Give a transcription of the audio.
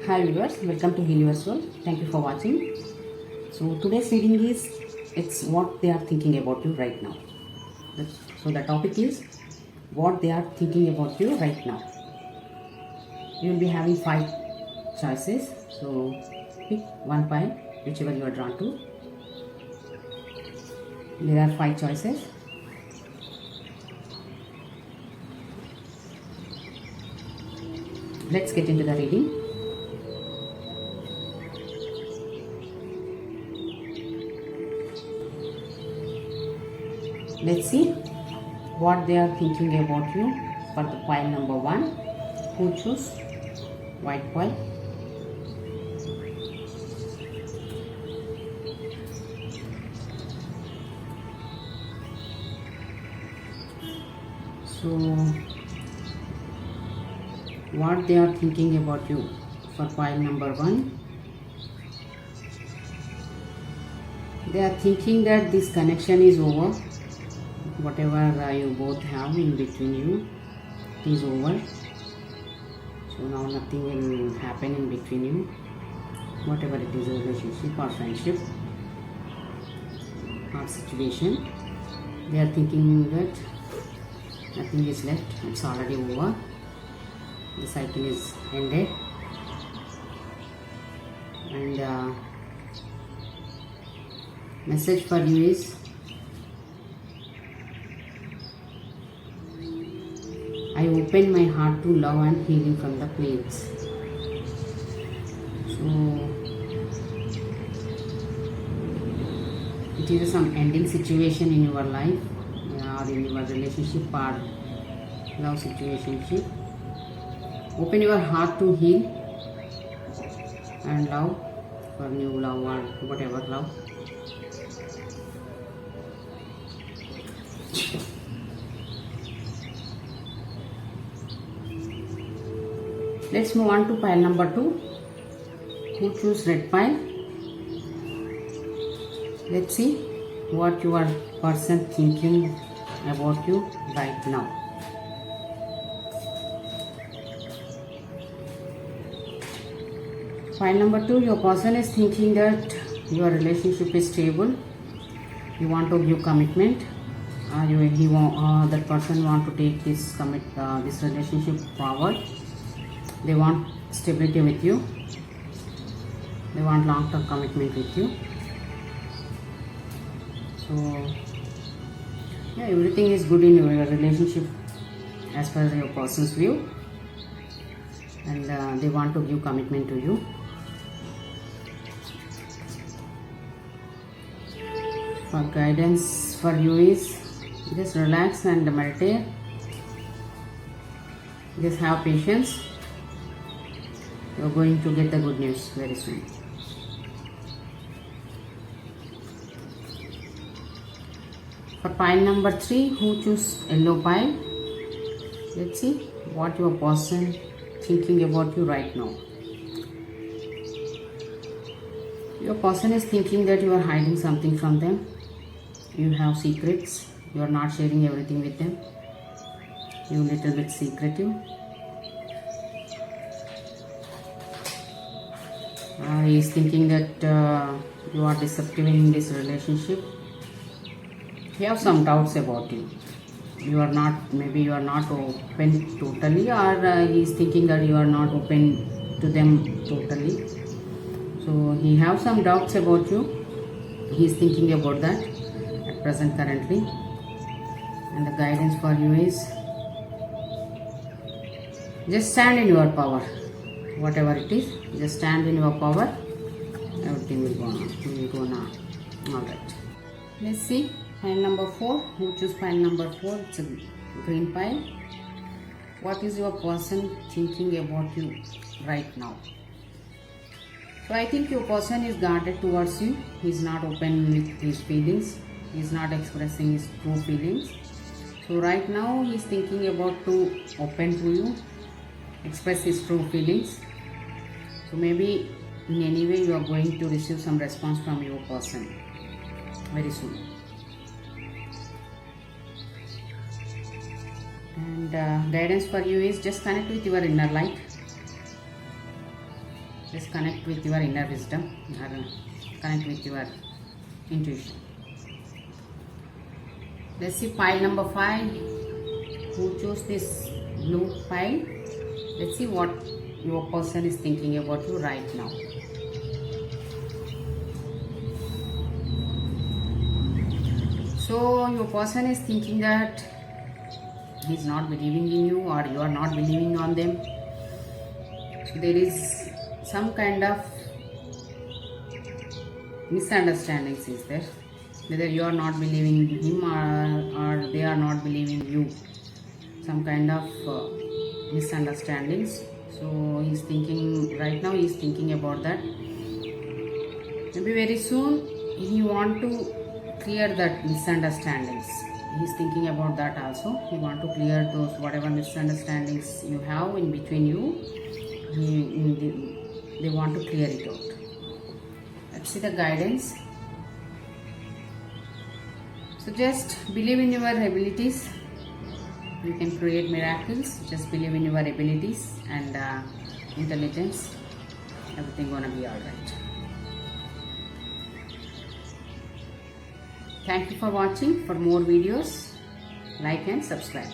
Hi viewers, welcome to Heal Your Soul. Thank you for watching. So today's reading is it's what they are thinking about you right now. So the topic is what they are thinking about you right now. You will be having 5 choices. So pick one pile, whichever you are drawn to. There are 5 choices. Let's get into the reading. Let's see what they are thinking about you for the pile number 1. Who choose white pile? So what they are thinking about you for pile number 1? They are thinking that this connection is over. Whatever you both have in between you is over. So now nothing will happen in between you. Whatever it is, a relationship or friendship or situation, they are thinking that nothing is left. It's already over. The cycle is ended. And message for you is I open my heart to love and healing from the planes. So it is some ending situation in your life or in your relationship or love situationship. Open your heart to heal and love for new love or whatever love. Let's move on to pile number 2. Who choose red pile? Let's see what your person thinking about you right now. Pile number 2, your person is thinking that your relationship is stable. You want to give commitment. That person want to take this relationship forward. They want stability with you. They want long-term commitment with you. So yeah, everything is good in your relationship as per your person's view, and they want to give commitment to you. For guidance for you is just relax and meditate. Just have patience. You're going to get the good news very soon. For pile number 3, who choose yellow pile? Let's see what your person thinking about you right now. Your person is thinking that you are hiding something from them. You have secrets. You are not sharing everything with them. You are a little bit secretive. He is thinking that you are deceptive in this relationship. He have some doubts about you. Maybe you are not open totally, or he is thinking that you are not open to them totally. So he have some doubts about you. He is thinking about that at present currently. And the guidance for you is just stand in your power. Whatever it is, just stand in your power. Everything will go now. Alright. Let's see. Pile number 4. Who choose pile number 4? It's a green pile. What is your person thinking about you right now? So I think your person is guarded towards you. He is not open with his feelings. He is not expressing his true feelings. So right now he is thinking about to open to you, express his true feelings. So maybe in any way you are going to receive some response from your person very soon. And guidance for you is just connect with your inner light. Just connect with your inner wisdom or connect with your intuition. Let's see pile number 5. Who chose this blue pile? Let's see what your person is thinking about you right now. So your person is thinking that he's not believing in you or you are not believing on them. So there is some kind of misunderstandings is there. Whether you are not believing him or they are not believing you. Some kind of misunderstandings. So he's thinking right now, he's thinking about that. Maybe very soon he want to clear that misunderstandings. He's thinking about that also. He want to clear those whatever misunderstandings you have in between you. They want to clear it out. Let's see the guidance. So just believe in your abilities. You can create miracles. Just believe in your abilities and intelligence. Everything gonna be alright. Thank you for watching. For more videos, like and subscribe.